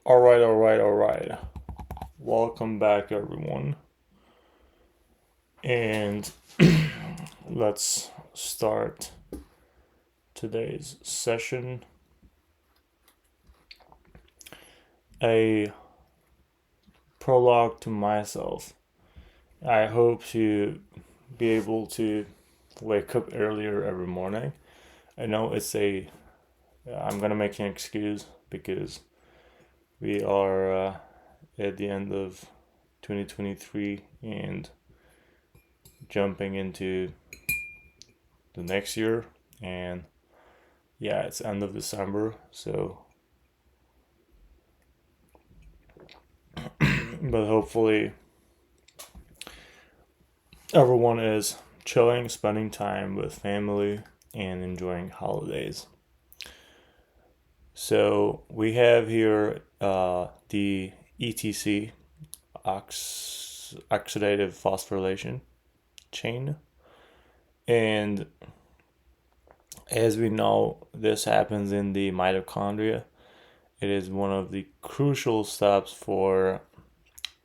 All right. Welcome back, everyone. And let's start today's session. A prologue to myself. I hope to be able to wake up earlier every morning. I know I'm gonna make an excuse because we are at the end of 2023 and jumping into the next year, and yeah, it's end of December, so but hopefully everyone is chilling, spending time with family, and enjoying holidays. So we have here the ETC, oxidative phosphorylation chain, and as we know, this happens in the mitochondria. It is one of the crucial steps for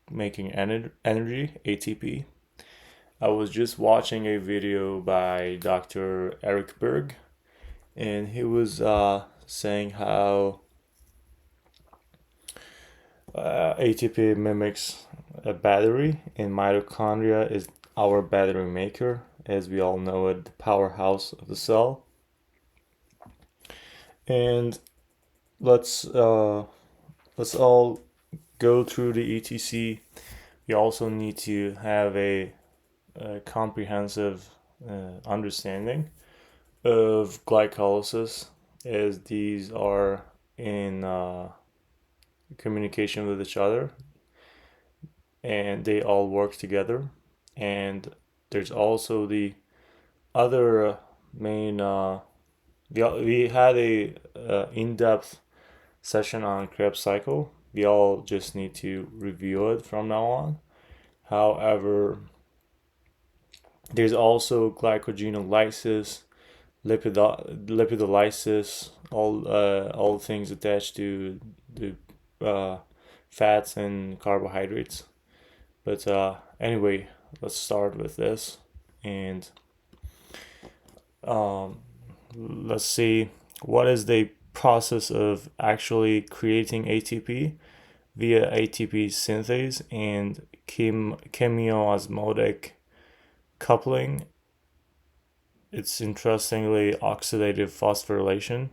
making energy, ATP. I was just watching a video by Dr. Eric Berg, and he was saying how ATP mimics a battery, and mitochondria is our battery maker, as we all know it, the powerhouse of the cell. And let's all go through the ETC. We also need to have a comprehensive understanding of glycolysis, as these are in communication with each other and they all work together. And there's also the other main we had a in-depth session on Krebs cycle. We all just need to review it from now on. However, there's also glycogenolysis, lipidolysis, all things attached to the fats and carbohydrates. But anyway, let's start with this, and let's see what is the process of actually creating ATP via ATP synthase and chemiosmotic coupling. It's interestingly oxidative phosphorylation.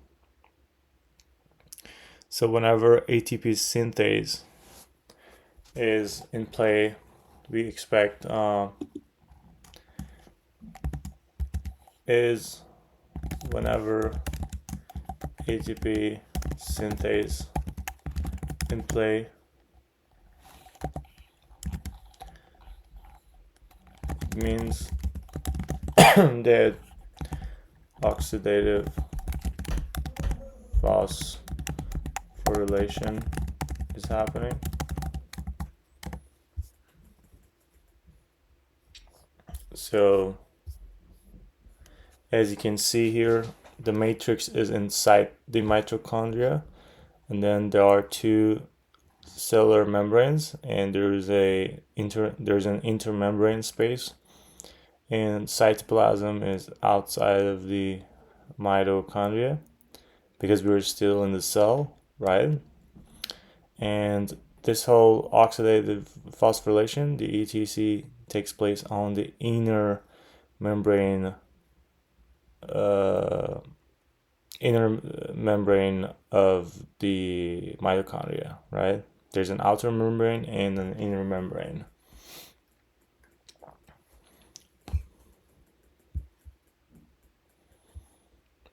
So whenever ATP synthase is in play, we expect is whenever ATP synthase in play, it means that oxidative phosphorylation is happening. So as you can see here, the matrix is inside the mitochondria, and then there are two cellular membranes, and there's an intermembrane space, and cytoplasm is outside of the mitochondria because we're still in the cell, right? And this whole oxidative phosphorylation, the ETC, takes place on the inner membrane of the mitochondria, right? There's an outer membrane and an inner membrane.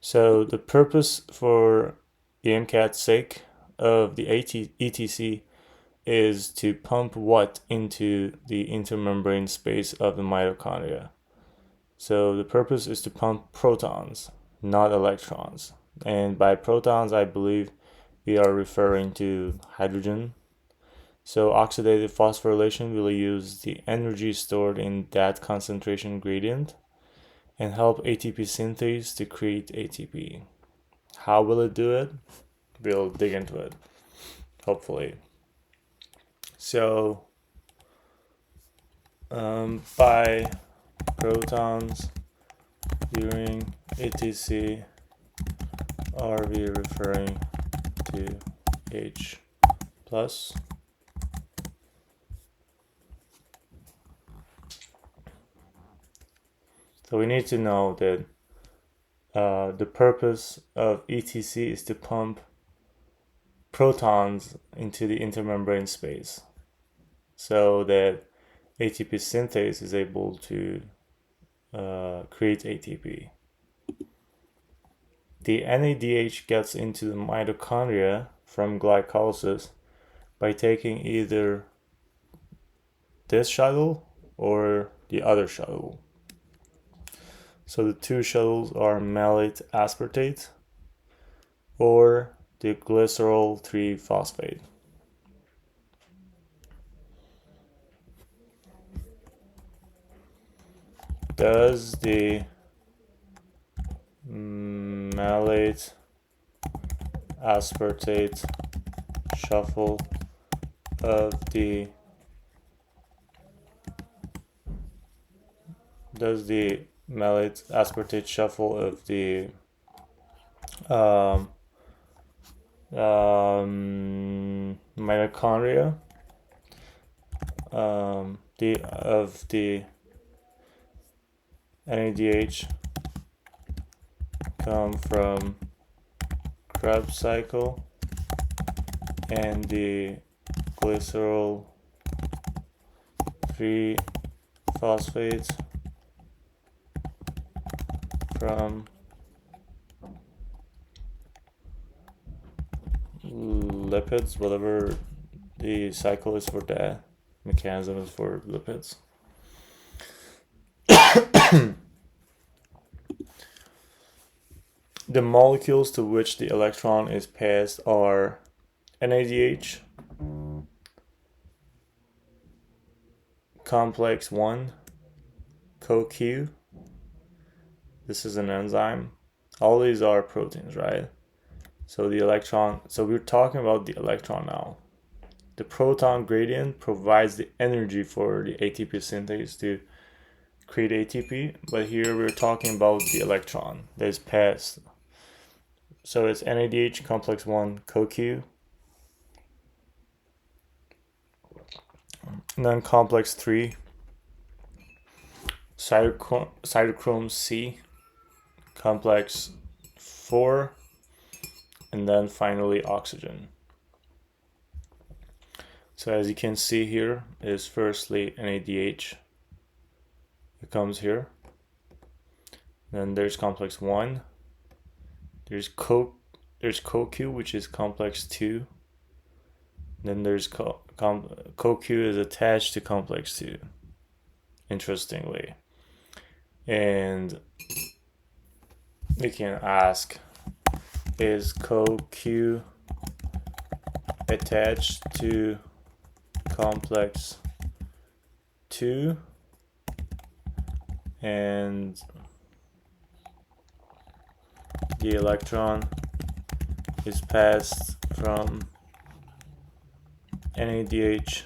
So the purpose for the MCAT sake of the ETC is to pump what into the intermembrane space of the mitochondria. So the purpose is to pump protons, not electrons. And by protons, I believe we are referring to hydrogen. So oxidative phosphorylation will use the energy stored in that concentration gradient and help ATP synthase to create ATP. How will it do it? We'll dig into it. hopefully. So by protons during ETC, are we referring to H plus? So we need to know that the purpose of ETC is to pump protons into the intermembrane space so that ATP synthase is able to create ATP. The NADH gets into the mitochondria from glycolysis by taking either this shuttle or the other shuttle. So the two shuttles are malate aspartate or the glycerol 3-phosphate. Does the malate aspartate shuffle of the mitochondria of the NADH come from Krebs cycle and the glycerol 3-phosphate from lipids, whatever the cycle is for that, mechanism is for lipids. The molecules to which the electron is passed are NADH, complex 1, CoQ. This is an enzyme. All these are proteins, right? So the electron, so we're talking about the electron now. The proton gradient provides the energy for the ATP synthase to create ATP, but here we're talking about the electron that is passed. So it's NADH, complex 1, CoQ. And then complex 3, cytochrome C, complex 4, and then finally oxygen. So as you can see here is firstly NADH. It comes here. Then there's complex 1. There's CoQ, which is complex 2. Then there's CoQ is attached to complex 2, interestingly. And we can ask, is CoQ attached to complex 2? And the electron is passed from NADH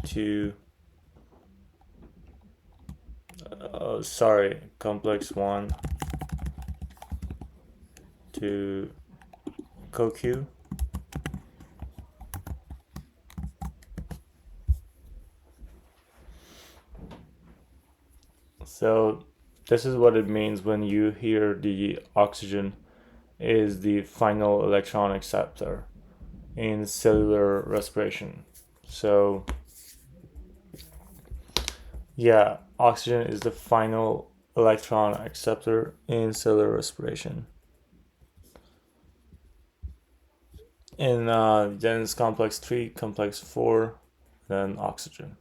to complex 1 to CoQ. So this is what it means when you hear the oxygen is the final electron acceptor in cellular respiration. So yeah, oxygen is the final electron acceptor in cellular respiration. And then it's complex 3, complex 4, then oxygen.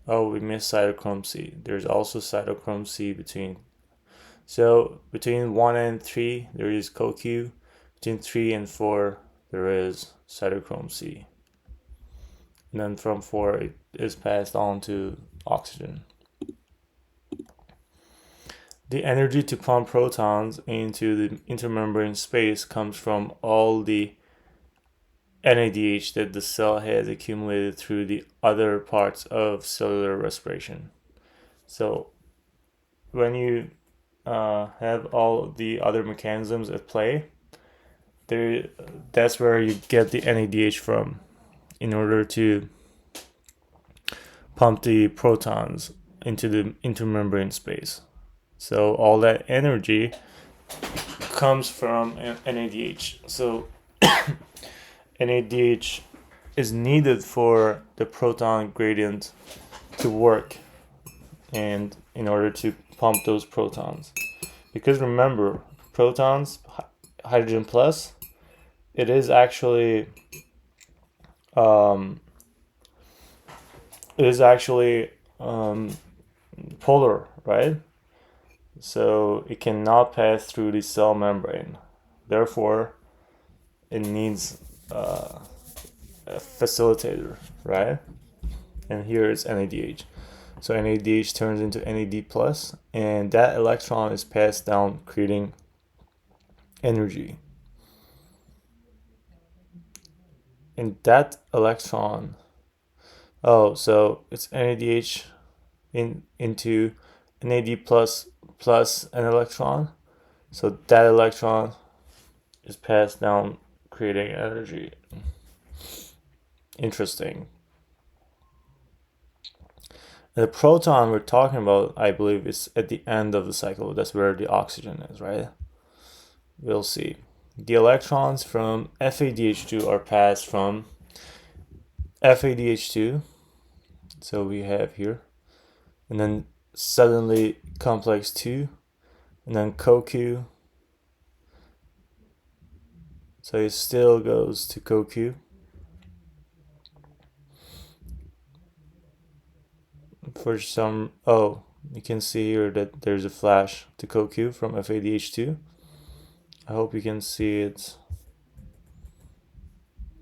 Oh, we missed cytochrome C. There's also cytochrome C between. So between 1 and 3, there is CoQ. Between 3 and 4, there is cytochrome C. And then from 4, it is passed on to oxygen. The energy to pump protons into the intermembrane space comes from all the NADH that the cell has accumulated through the other parts of cellular respiration. So when you have all the other mechanisms at play, that's where you get the NADH from in order to pump the protons into the intermembrane space. So all that energy comes from NADH. So NADH is needed for the proton gradient to work and in order to pump those protons. Because remember, protons, hydrogen plus, it is actually polar, right? So it cannot pass through the cell membrane. Therefore, it needs a facilitator, right? And here it's NADH. So NADH turns into NAD plus, and that electron is passed down, creating energy. And that electron, so it's NADH into NAD plus an electron. So that electron is passed down, creating energy. Interesting. And the proton we're talking about, I believe, is at the end of the cycle. That's where the oxygen is, right? We'll see. The electrons from FADH2 are passed from FADH2. So we have here. And then suddenly complex 2. And then CoQ. So it still goes to CoQ. For some, you can see here that there's a flash to CoQ from FADH2. I hope you can see it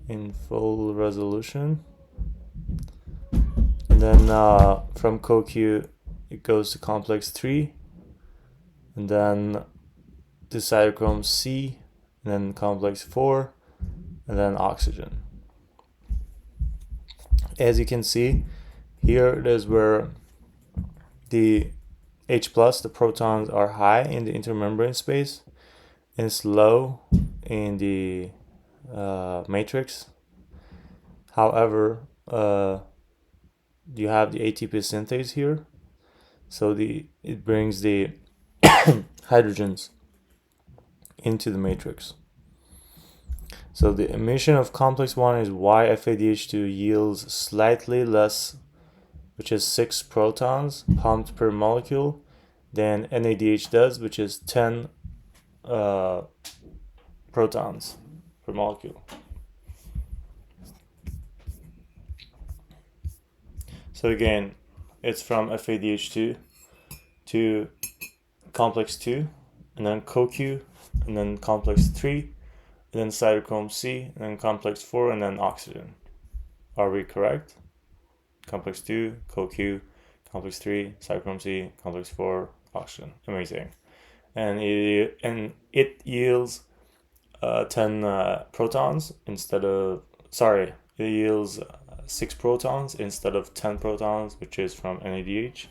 in full resolution. And then from CoQ it goes to complex 3, and then to cytochrome C, and then complex 4, and then oxygen. As you can see, here it is where the H plus, the protons, are high in the intermembrane space, and it's low in the matrix. However, you have the ATP synthase here, so it brings the hydrogens into the matrix. So the emission of complex 1 is why FADH2 yields slightly less, which is 6 protons pumped per molecule, than NADH does, which is 10 protons per molecule. So again, it's from FADH2 to complex 2, and then CoQ, and then complex 3, and then cytochrome C, and then complex 4, and then oxygen. Are we correct? Complex 2, CoQ, complex 3, cytochrome C, complex 4, oxygen. Amazing. And it yields 10 protons instead of, it yields 6 protons instead of 10 protons, which is from NADH,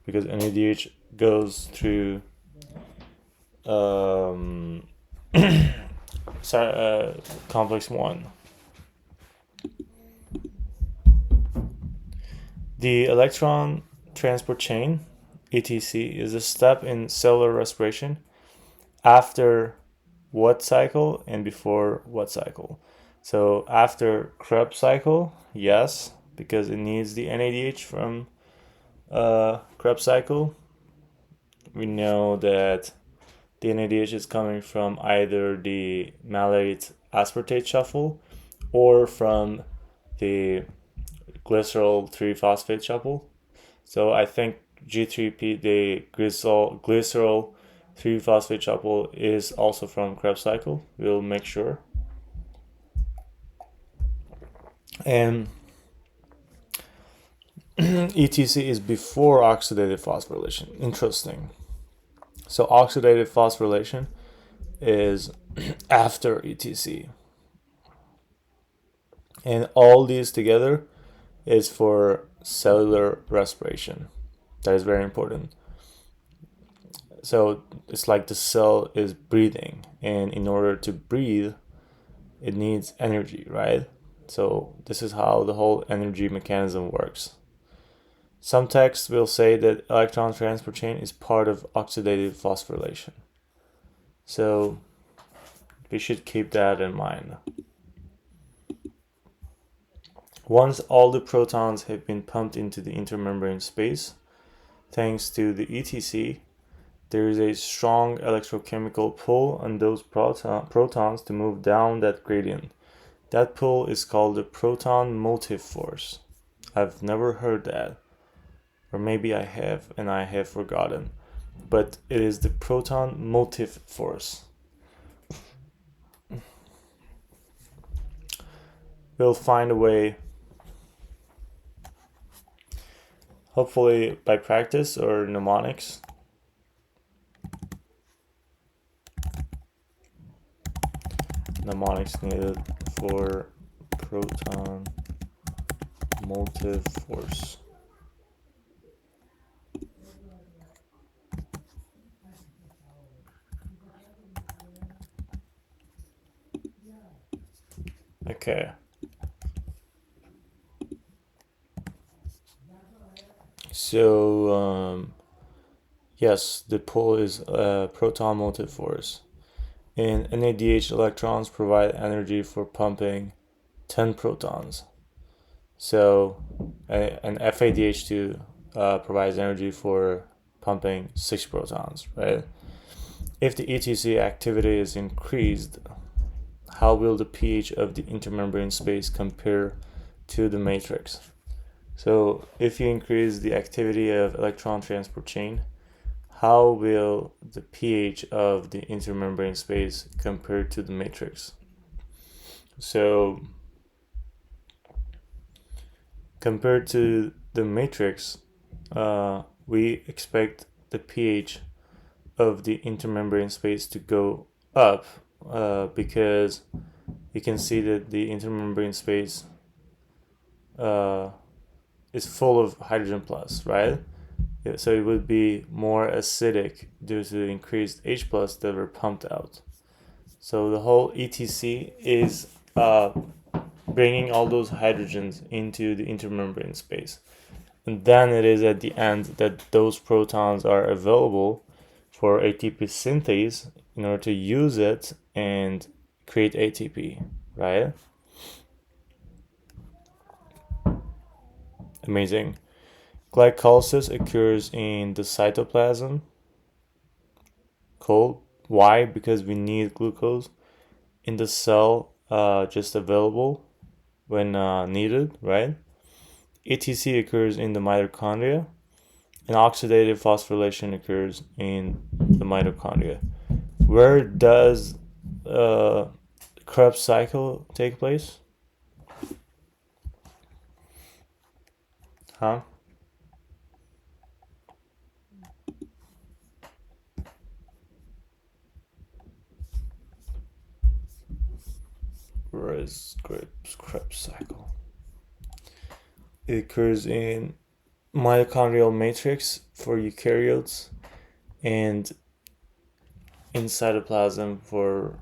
because NADH goes through complex 1. The electron transport chain, ETC, is a step in cellular respiration after what cycle and before what cycle. So after Krebs cycle, yes, because it needs the NADH from Krebs cycle. We know that the NADH is coming from either the malate aspartate shuffle or from the glycerol 3-phosphate shuffle. So I think G3P, the glycerol 3-phosphate shuffle, is also from Krebs cycle. We'll make sure. And ETC is before oxidative phosphorylation. Interesting. So oxidative phosphorylation is after ETC. And all these together is for cellular respiration. That is very important. So it's like the cell is breathing, and in order to breathe, it needs energy, right? So this is how the whole energy mechanism works. Some texts will say that electron transport chain is part of oxidative phosphorylation. So we should keep that in mind. Once all the protons have been pumped into the intermembrane space, thanks to the ETC, there is a strong electrochemical pull on those protons to move down that gradient. That pull is called the proton motive force. I've never heard that, or maybe I have and I have forgotten, but it is the proton motive force. We'll find a way, hopefully by practice or mnemonics. Mnemonics needed for proton motive force. Okay. So, yes, the pull is proton motive force. And NADH electrons provide energy for pumping 10 protons. So, and FADH2 provides energy for pumping 6 protons, right? If the ETC activity is increased, how will the pH of the intermembrane space compare to the matrix? So if you increase the activity of electron transport chain, how will the pH of the intermembrane space compare to the matrix? So compared to the matrix, we expect the pH of the intermembrane space to go up because you can see that the intermembrane space is full of hydrogen plus, right? Yeah, so it would be more acidic due to the increased H plus that were pumped out. So the whole ETC is bringing all those hydrogens into the intermembrane space. And then it is at the end that those protons are available for ATP synthase in order to use it and create ATP, right? Amazing. Glycolysis occurs in the cytoplasm. Cool. Why? Because we need glucose in the cell just available when needed, right? ETC occurs in the mitochondria, and oxidative phosphorylation occurs in the mitochondria. Where does Krebs cycle take place? Huh? Where is Krebs cycle? It occurs in mitochondrial matrix for eukaryotes and in cytoplasm for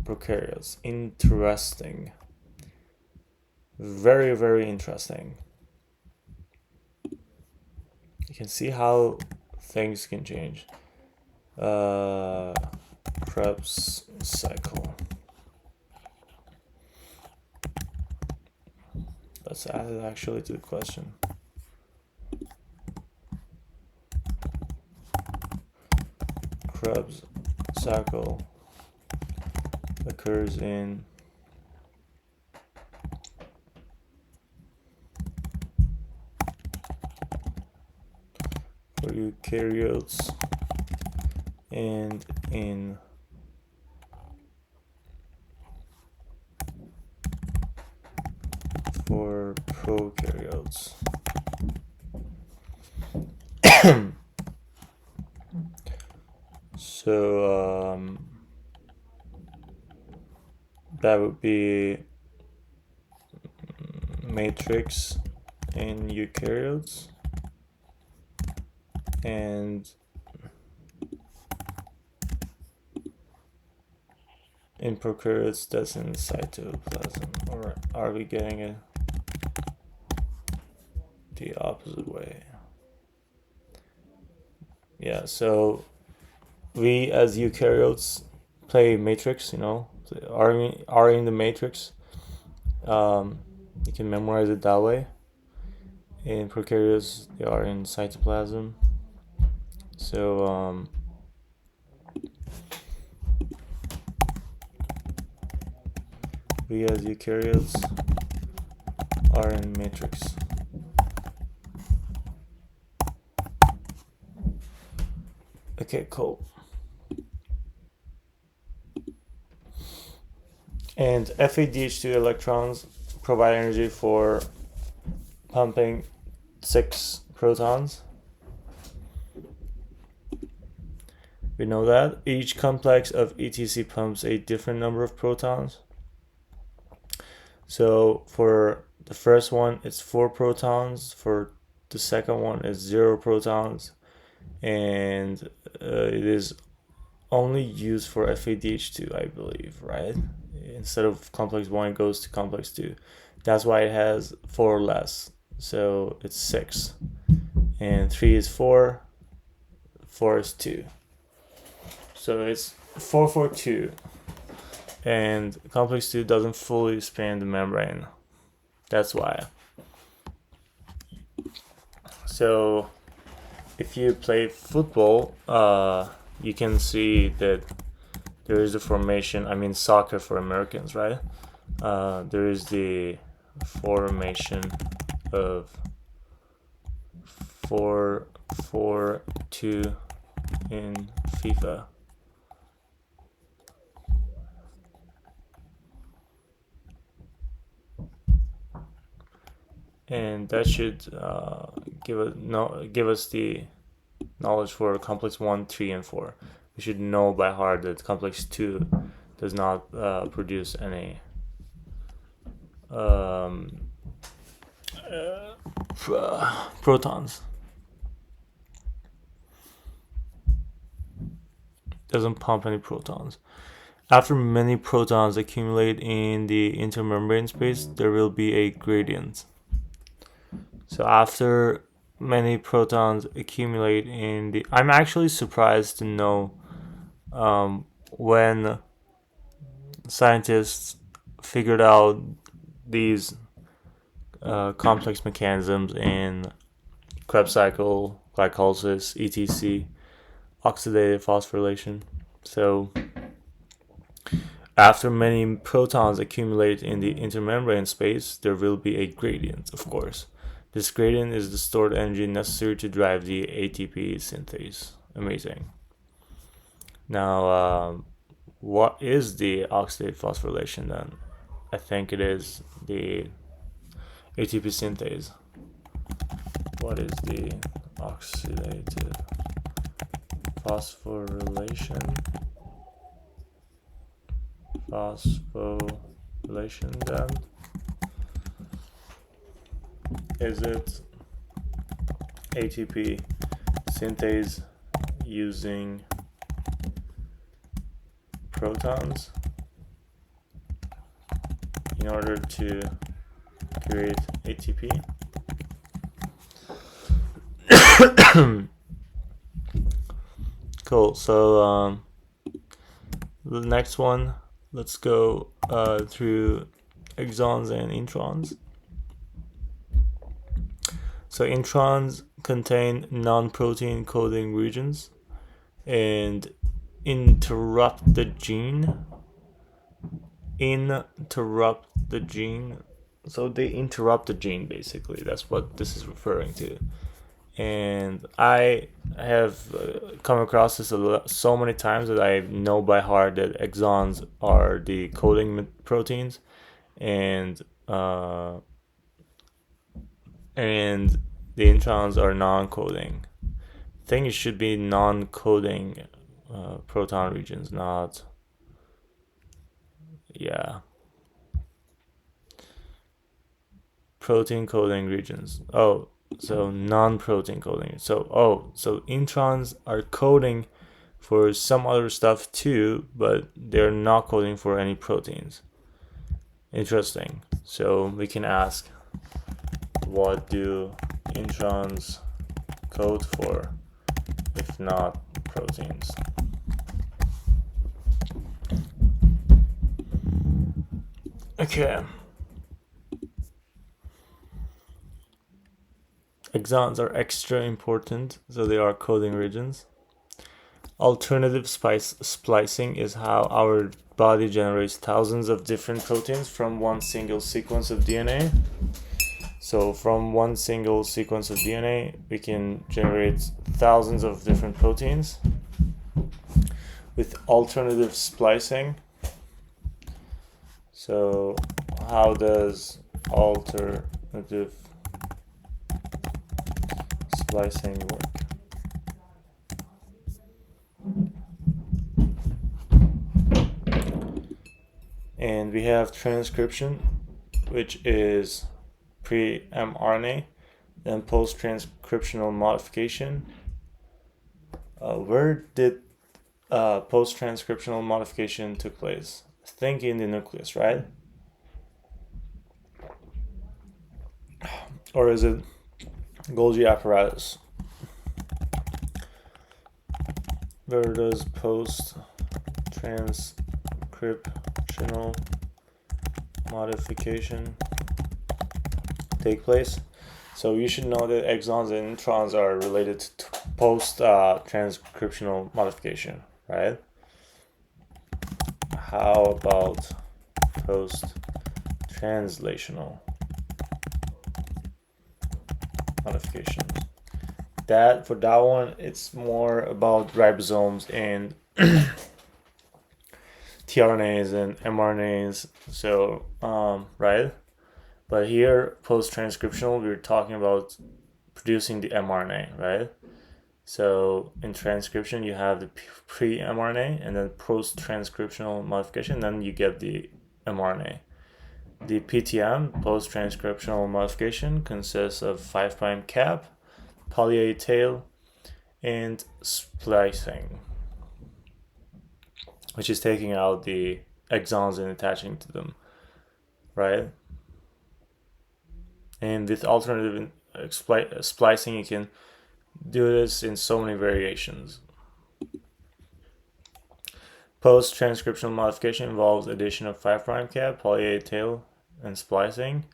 prokaryotes. Interesting. Very, very interesting. You can see how things can change. Krebs cycle. Let's add it actually to the question. Krebs cycle occurs in for eukaryotes and in for prokaryotes. So that would be matrix in eukaryotes, and in prokaryotes that's in cytoplasm. Or are we getting it the opposite way? Yeah, so we as eukaryotes play matrix, are in the matrix. You can memorize it that way. In prokaryotes, they are in cytoplasm. So we as eukaryotes are in matrix. Okay, cool. And FADH2 electrons provide energy for pumping 6 protons. We know that each complex of ETC pumps a different number of protons. So for the first one, it's 4 protons. For the second one, it's 0 protons. And it is only used for FADH2, I believe, right? Instead of complex 1, it goes to complex 2. That's why it has 4 less. So it's 6. And 3 is 4. 4 is 2. So it's 4, 4, 2. And complex 2 doesn't fully span the membrane. That's why. So if you play football, you can see that there is a formation. I mean, soccer for Americans, right? There is the formation of 4, 4, 2 in FIFA. And that should give us the knowledge for complex 1, 3, and 4. We should know by heart that complex 2 does not produce any protons. Doesn't pump any protons. After many protons accumulate in the intermembrane space, there will be a gradient. So after many protons accumulate in the... I'm actually surprised to know when scientists figured out these complex mechanisms in Krebs cycle, glycolysis, etc., oxidative phosphorylation. So after many protons accumulate in the intermembrane space, there will be a gradient, of course. This gradient is the stored energy necessary to drive the ATP synthase. Amazing. Now, what is the oxidative phosphorylation then? I think it is the ATP synthase. What is the oxidative phosphorylation? Phosphorylation then? Is it ATP synthase using protons in order to create ATP? Cool. So the next one, let's go through exons and introns. So introns contain non-protein coding regions and interrupt the gene. So they interrupt the gene, basically. That's what this is referring to. And I have come across this so many times that I know by heart that exons are the coding proteins, and the introns are non-coding. I think it should be non-coding proton regions, not... Yeah. protein coding regions. Oh, so non-protein coding. So introns are coding for some other stuff too, but they're not coding for any proteins. Interesting. So we can ask, what do introns code for if not proteins? Okay. Exons are extra important, so they are coding regions. Alternative splicing is how our body generates thousands of different proteins from one single sequence of DNA. So from one single sequence of DNA, we can generate thousands of different proteins. With alternative splicing, so how does alternative splicing work? And we have transcription, which is pre-mRNA, then post-transcriptional modification. Where did post-transcriptional modification took place? I think in the nucleus, right? Or is it Golgi apparatus? Where does post-transcriptional modification take place? So you should know that exons and introns are related to post-transcriptional modification, right? How about post-translational modification? For that one, it's more about ribosomes and tRNAs and mRNAs. So, right? But here, post-transcriptional, we're talking about producing the mRNA, right? So in transcription, you have the pre-mRNA and then post-transcriptional modification, then you get the mRNA. The PTM, post-transcriptional modification, consists of 5' cap, poly A tail, and splicing, which is taking out the exons and attaching to them, right? And with alternative splicing, you can do this in so many variations. Post-transcriptional modification involves addition of 5' cap, poly A tail, and splicing.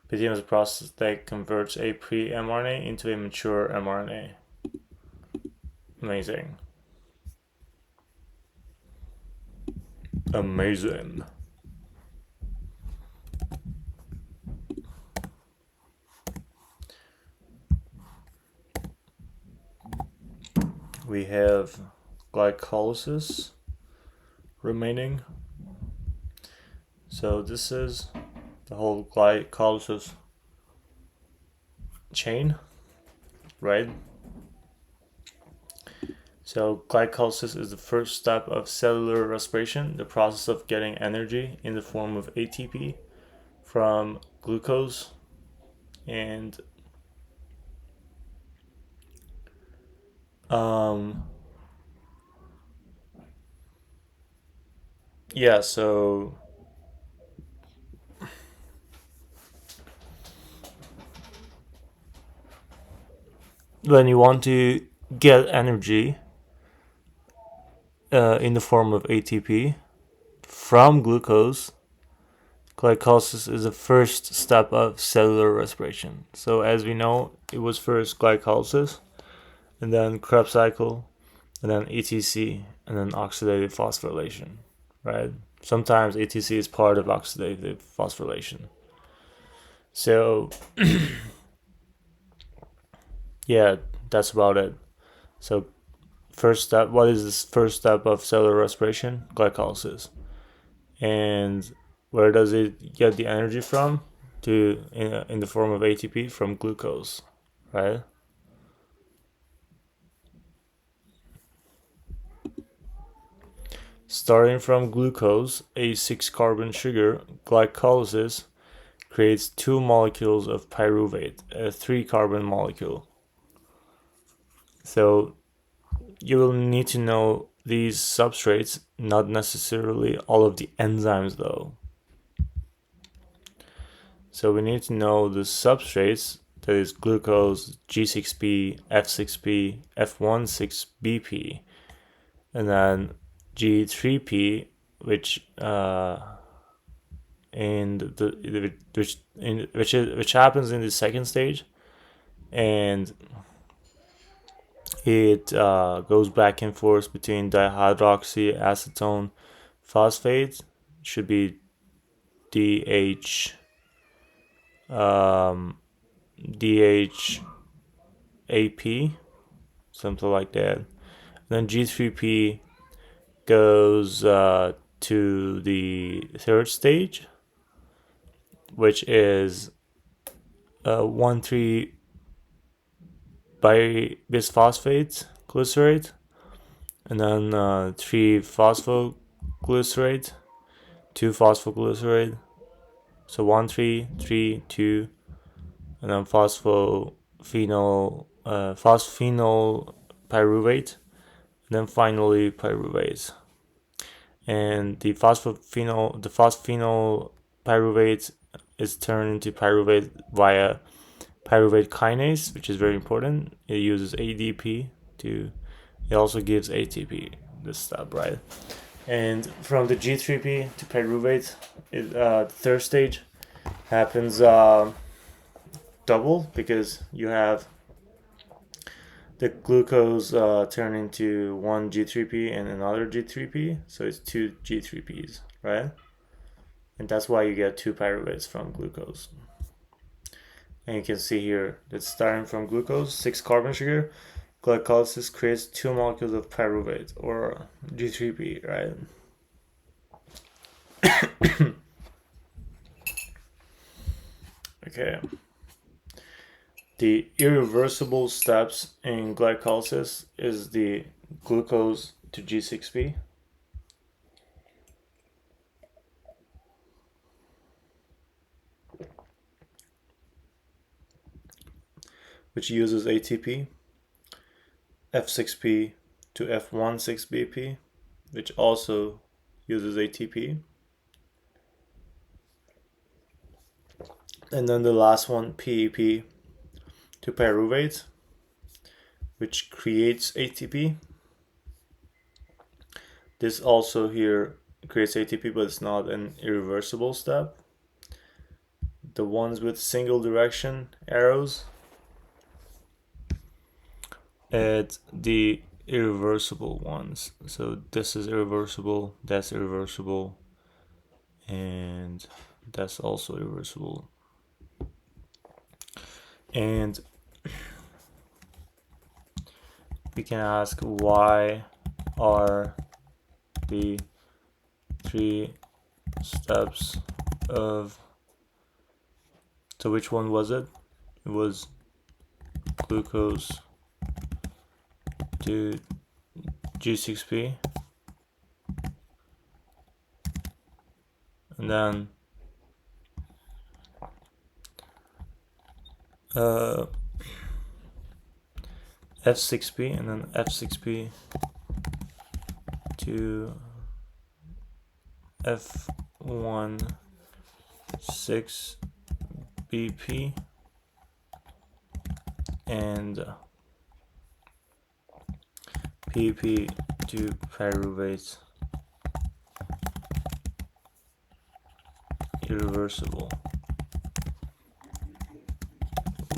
PTM is a process that converts a pre-mRNA into a mature mRNA. Amazing. Amazing. We have glycolysis remaining. So this is the whole glycolysis chain, right? So glycolysis is the first step of cellular respiration, the process of getting energy in the form of ATP from glucose and yeah, so when you want to get energy in the form of ATP from glucose, glycolysis is the first step of cellular respiration. So as we know, it was first glycolysis, and then Krebs cycle, and then ETC, and then oxidative phosphorylation, right? Sometimes ETC is part of oxidative phosphorylation. So yeah, that's about it. So first step, what is this first step of cellular respiration? Glycolysis. And where does it get the energy from? In the form of ATP from glucose, right? Starting from glucose, a 6-carbon sugar, glycolysis creates 2 molecules of pyruvate, a 3-carbon molecule. So you will need to know these substrates, not necessarily all of the enzymes though. So we need to know the substrates, that is glucose, G6P, F6P, F16BP, and then G3P, which which happens in the second stage, and it goes back and forth between dihydroxyacetone phosphate, should be DH DHAP, something like that. Then G3P goes to the third stage, which is 1,3 bisphosphate glycerate, and then 3 phosphoglycerate, 2 phosphoglycerate. So 1,3, 3, 2, and then phosphenol pyruvate, and then finally pyruvate. And the phosphenol pyruvate is turned into pyruvate via pyruvate kinase, which is very important. It uses ADP to. It also gives ATP. This step, right? And from the G3P to pyruvate, the third stage happens double, because you have the glucose turn into one G3P and another G3P, so it's 2 G3Ps, right? And that's why you get 2 pyruvates from glucose. And you can see here that starting from glucose, 6 carbon sugar, glycolysis creates 2 molecules of pyruvate, or G3P, right? Okay. The irreversible steps in glycolysis is the glucose to G6P. Which uses ATP, F6P to F16BP, which also uses ATP. And then the last one, PEP to pyruvate, which creates ATP. This also here creates ATP, but it's not an irreversible step. The ones with single direction arrows, it's the irreversible ones. So this is irreversible, that's irreversible, and that's also irreversible. And we can ask, why are the 3 steps of, so which one was it? It was glucose to G6P, and then F6P, and then F6P to F16BP, and PP to pyruvate, irreversible.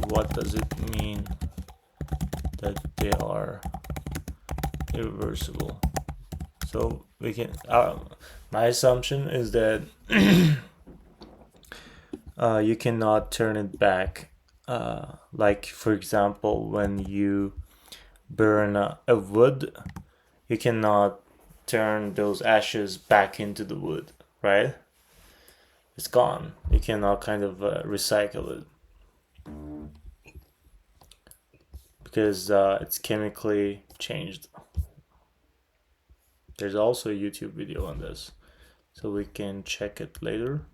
What does it mean that they are irreversible? So we can, my assumption is that you cannot turn it back. Like, for example, when you burn a wood, you cannot turn those ashes back into the wood, right? It's gone. You cannot kind of recycle it, because it's chemically changed. There's also a YouTube video on this, so we can check it later.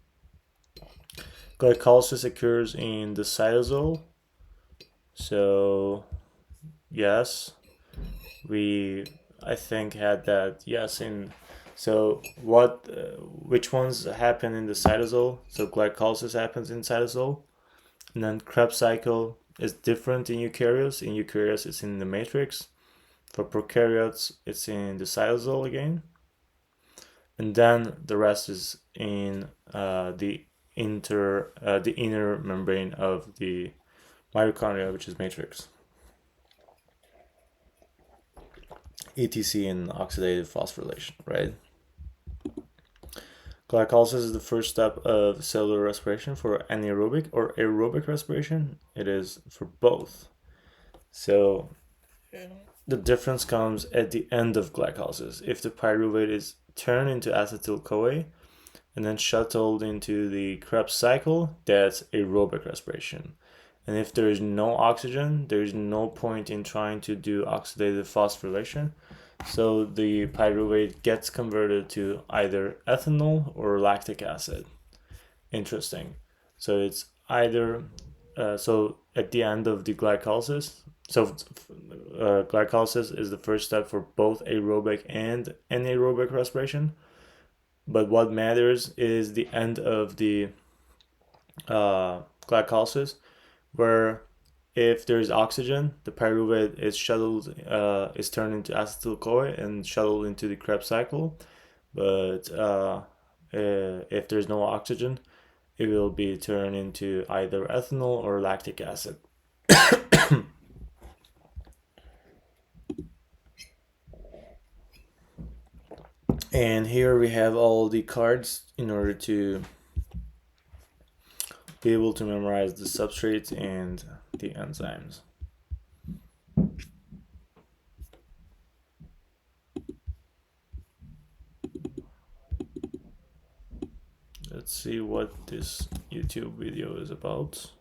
Glycolysis occurs in the cytosol. So yes, I think had that. Yes, in so what which ones happen in the cytosol? So glycolysis happens in cytosol, and then Krebs cycle is different in eukaryotes. In eukaryotes, it's in the matrix. For prokaryotes, it's in the cytosol again, and then the rest is in the inner membrane of the mitochondria, which is matrix. ETC and oxidative phosphorylation, right? Glycolysis is the first step of cellular respiration for anaerobic or aerobic respiration. It is for both. So the difference comes at the end of glycolysis. If the pyruvate is turned into acetyl-CoA and then shuttled into the Krebs cycle, that's aerobic respiration. And if there is no oxygen, there is no point in trying to do oxidative phosphorylation. So the pyruvate gets converted to either ethanol or lactic acid. Interesting. So it's either, so at the end of the glycolysis, glycolysis is the first step for both aerobic and anaerobic respiration. But what matters is the end of the glycolysis, where if there is oxygen, the pyruvate is is turned into acetyl-CoA and shuttled into the Krebs cycle. But if there's no oxygen, it will be turned into either ethanol or lactic acid. And here we have all the cards in order to be able to memorize the substrates and the enzymes. Let's see what this YouTube video is about.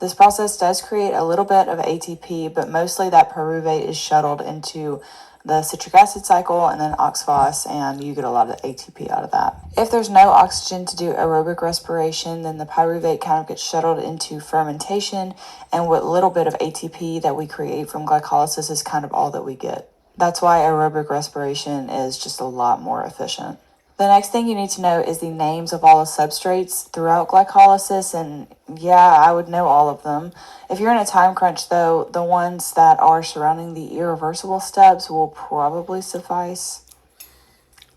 This process does create a little bit of ATP, but mostly that pyruvate is shuttled into the citric acid cycle and then oxphos, and you get a lot of ATP out of that. If there's no oxygen to do aerobic respiration, then the pyruvate kind of gets shuttled into fermentation, and what little bit of ATP that we create from glycolysis is kind of all that we get. That's why aerobic respiration is just a lot more efficient. The next thing you need to know is the names of all the substrates throughout glycolysis, and yeah, I would know all of them. If you're in a time crunch though, the ones that are surrounding the irreversible steps will probably suffice.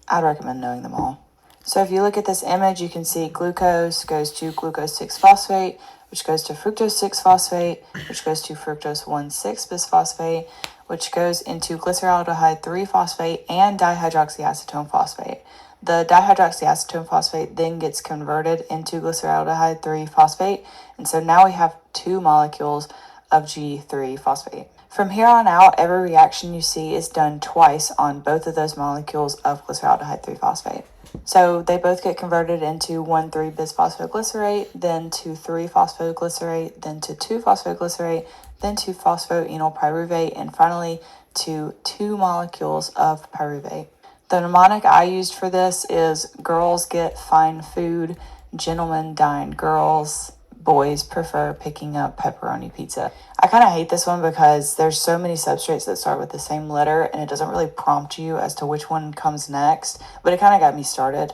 I'd recommend knowing them all. So if you look at this image, you can see glucose goes to glucose 6-phosphate, which goes to fructose 6-phosphate, which goes to fructose 1,6-bisphosphate, which goes into glyceraldehyde 3-phosphate and dihydroxyacetone phosphate. The dihydroxyacetone phosphate then gets converted into glyceraldehyde 3-phosphate, and so now we have 2 molecules of G3-phosphate. From here on out, every reaction you see is done twice on both of those molecules of glyceraldehyde 3-phosphate. So they both get converted into 1,3-bisphosphoglycerate, then to 3-phosphoglycerate, then to 2-phosphoglycerate, then to phosphoenol pyruvate, and finally to 2 molecules of pyruvate. The mnemonic I used for this is girls get fine food, gentlemen dine girls, boys prefer picking up pepperoni pizza. I kind of hate this one because there's so many substrates that start with the same letter and it doesn't really prompt you as to which one comes next, but it kind of got me started.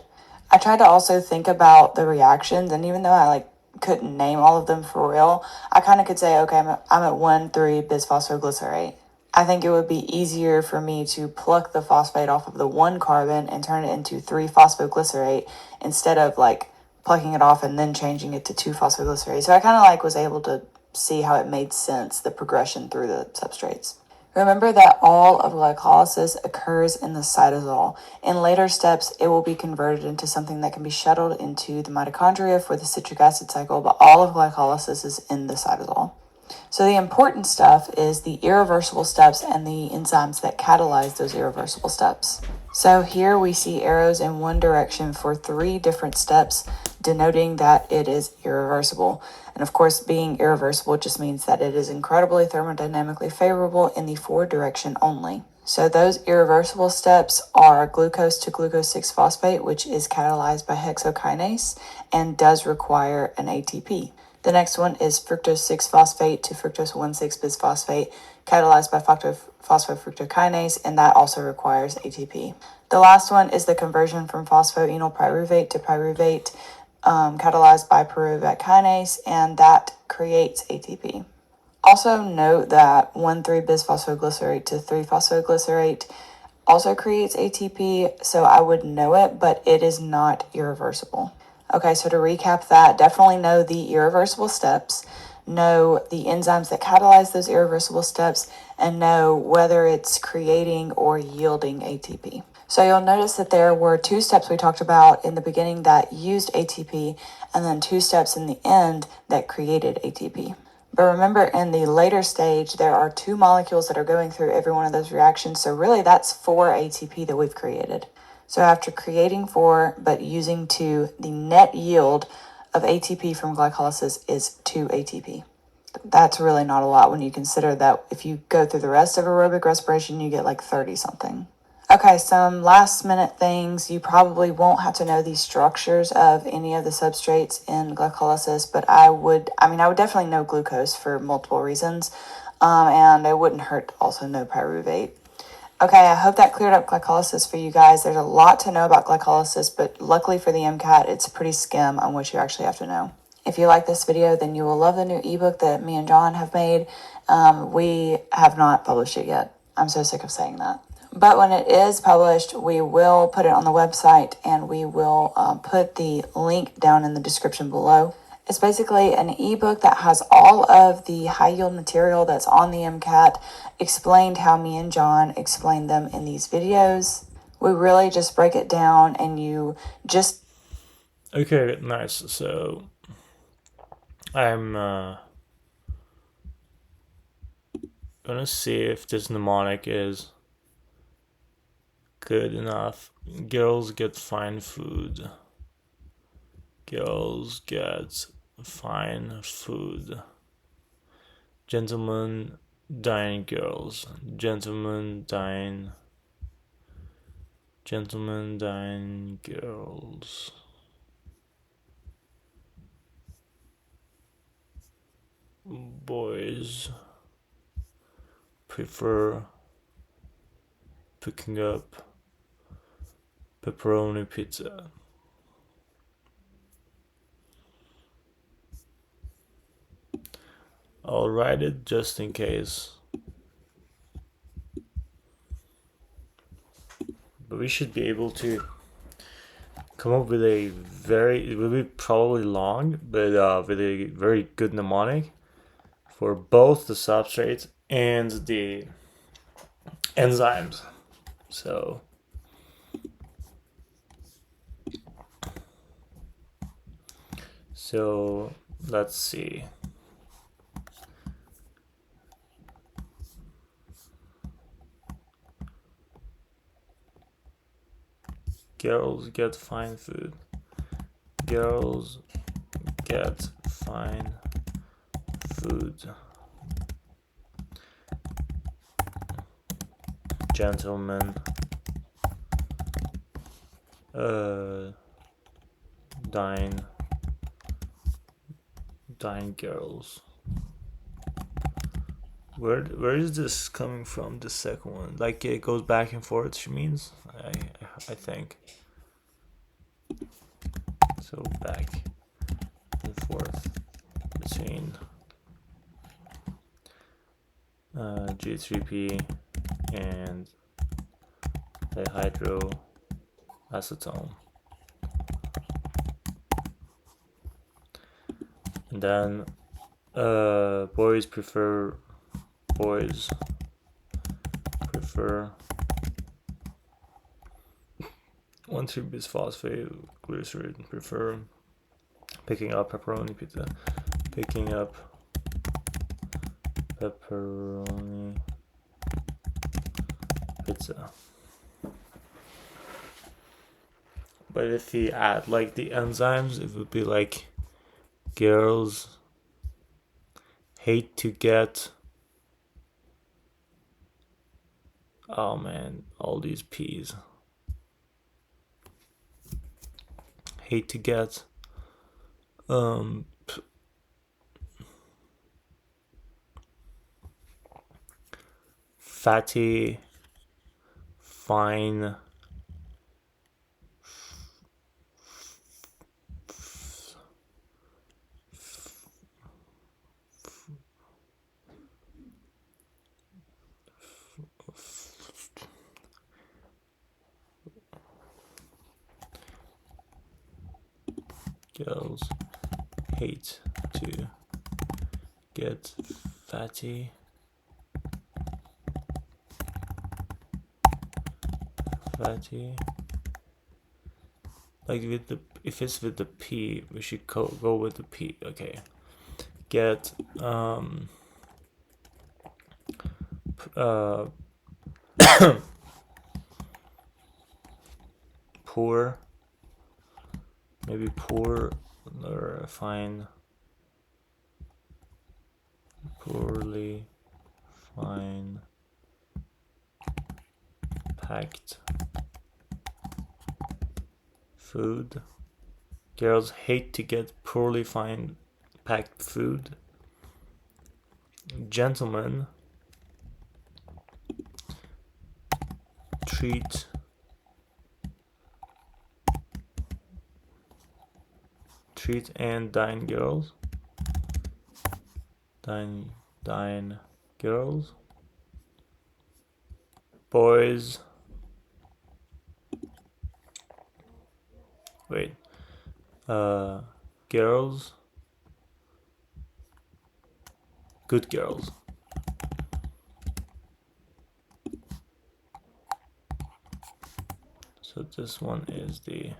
I tried to also think about the reactions, and even though I couldn't name all of them for real, I kind of could say, okay, I'm at 1,3-bisphosphoglycerate. I think it would be easier for me to pluck the phosphate off of the 1 carbon and turn it into 3-phosphoglycerate instead of plucking it off and then changing it to 2-phosphoglycerate. So I kind of was able to see how it made sense, the progression through the substrates. Remember that all of glycolysis occurs in the cytosol. In later steps, it will be converted into something that can be shuttled into the mitochondria for the citric acid cycle, but all of glycolysis is in the cytosol. So the important stuff is the irreversible steps and the enzymes that catalyze those irreversible steps. So here we see arrows in one direction for 3 different steps, denoting that it is irreversible. And of course, being irreversible just means that it is incredibly thermodynamically favorable in the forward direction only. So those irreversible steps are glucose to glucose 6-phosphate, which is catalyzed by hexokinase and does require an ATP. The next one is fructose 6-phosphate to fructose 1,6-bisphosphate, catalyzed by phosphofructokinase, and that also requires ATP. The last one is the conversion from phosphoenolpyruvate to pyruvate, catalyzed by pyruvate kinase, and that creates ATP. Also note that 1,3-bisphosphoglycerate to 3-phosphoglycerate also creates ATP, so I would know it, but it is not irreversible. Okay, so to recap that, definitely know the irreversible steps, know the enzymes that catalyze those irreversible steps, and know whether it's creating or yielding ATP. So you'll notice that there were 2 steps we talked about in the beginning that used ATP, and then 2 steps in the end that created ATP. But remember, in the later stage, there are 2 molecules that are going through every one of those reactions. So really, that's 4 ATP that we've created. So after creating 4, but using 2, the net yield of ATP from glycolysis is 2 ATP. That's really not a lot when you consider that if you go through the rest of aerobic respiration, you get like 30 something. Okay, some last minute things. You probably won't have to know the structures of any of the substrates in glycolysis, but I would definitely know glucose for multiple reasons, and it wouldn't hurt to also know pyruvate. Okay, I hope that cleared up glycolysis for you guys. There's a lot to know about glycolysis, but luckily for the MCAT, it's pretty skim on what you actually have to know. If you like this video, then you will love the new ebook that me and John have made. We have not published it yet. I'm so sick of saying that. But when it is published, we will put it on the website, and we will put the link down in the description below. It's basically an ebook that has all of the high yield material that's on the MCAT explained how me and John explained them in these videos. We really just break it down, and you just... Okay, nice. So I'm gonna see if this mnemonic is good enough. Girls get fine food. Girls get fine food. Gentlemen dine girls. Gentlemen dine. Gentlemen dine girls. Boys prefer picking up pepperoni pizza. I'll write it just in case. But we should be able to come up with a it will be probably long, but with a very good mnemonic for both the substrates and the enzymes. So let's see. Girls get fine food. Girls get fine food. Gentlemen dine girls. Where is this coming from? The second one, like it goes back and forth. She means I think so, back and forth between G3P and dihydroacetone. And then boys prefer 1,3-bisphosphate glycerin, prefer picking up pepperoni pizza. Picking up pepperoni pizza. But if you add like the enzymes, it would be like girls hate to get Oh man, all these P's. Hate to get fatty, fine, girls hate to get fatty, like with the, if it's with the P, we should go with the P. Okay, get poor, maybe poor or fine, poorly fine packed food. Girls hate to get poorly fine packed food. Gentlemen treat and dine girls. Dine girls. Boys. Wait. Girls. Good girls. So this one is the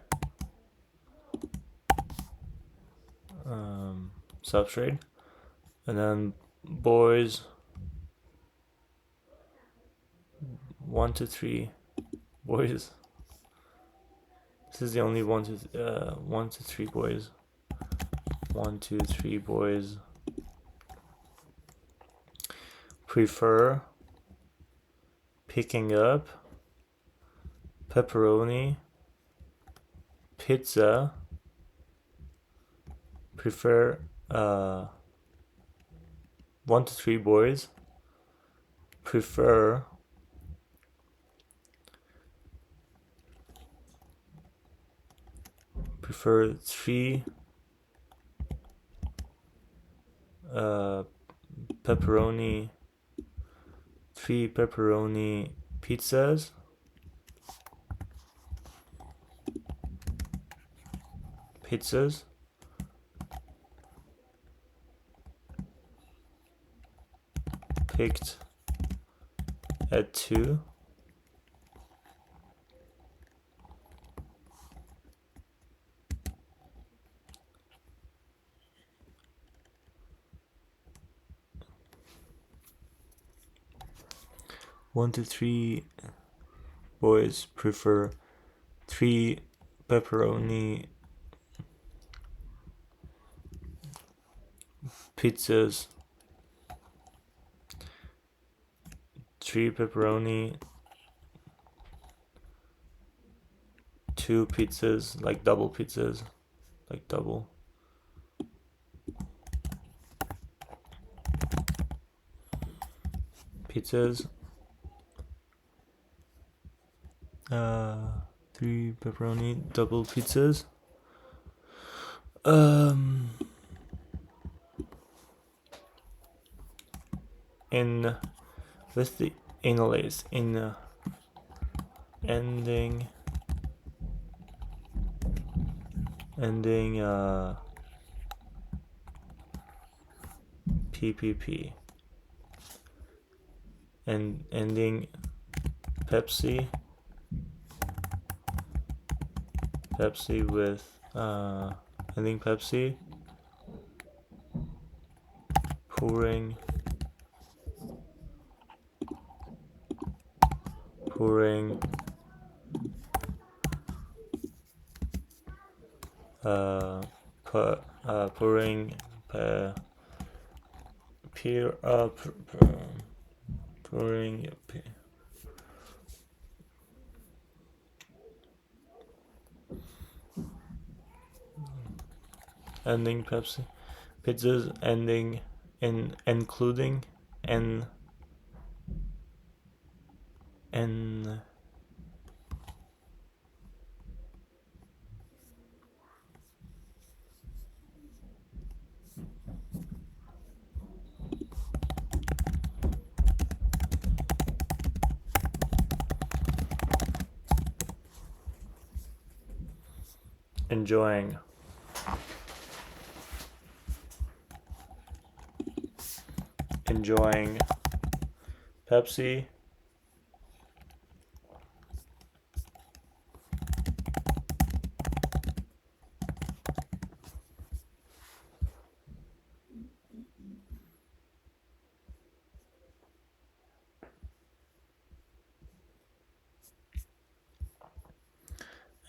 substrate. And then boys 1 to 3 boys. This is the only 1 to 3 boys. 1 to 3 boys prefer picking up pepperoni pizza. Prefer 1 to 3 boys prefer three pepperoni pizzas. Picked at 2. One to 3 boys prefer 3 pepperoni pizzas. 3 pepperoni, 2 pizzas, like double pizzas, like double. Pizzas. 3 pepperoni, double pizzas. In with the analyze in ending PPP and ending Pepsi with ending Pepsi, pouring pouring ending Pepsi. Pizzas ending in including and enjoying. Enjoying Pepsi.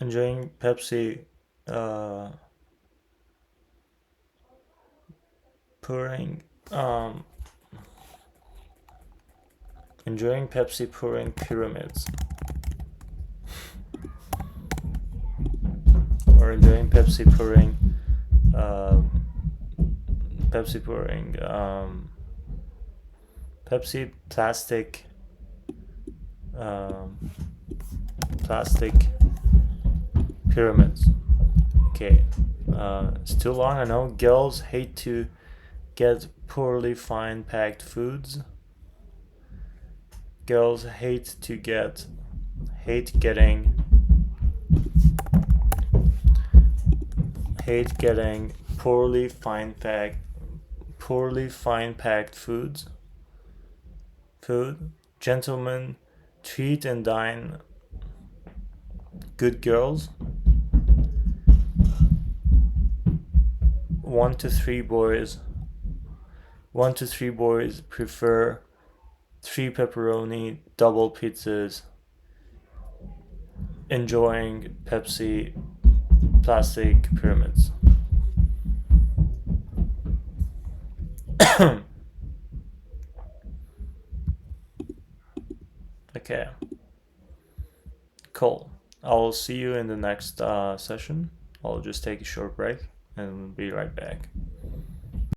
Enjoying Pepsi pouring enjoying Pepsi pouring pyramids, or enjoying Pepsi pouring Pepsi plastic plastic pyramids. Okay, it's too long. I know girls hate to get poorly fine packed foods. Girls hate getting poorly fine packed food. Gentlemen treat and dine good girls. 1 to 3 boys prefer 3 pepperoni double pizzas, enjoying Pepsi plastic pyramids. Okay, cool. I'll see you in the next session. I'll just take a short break and be right back.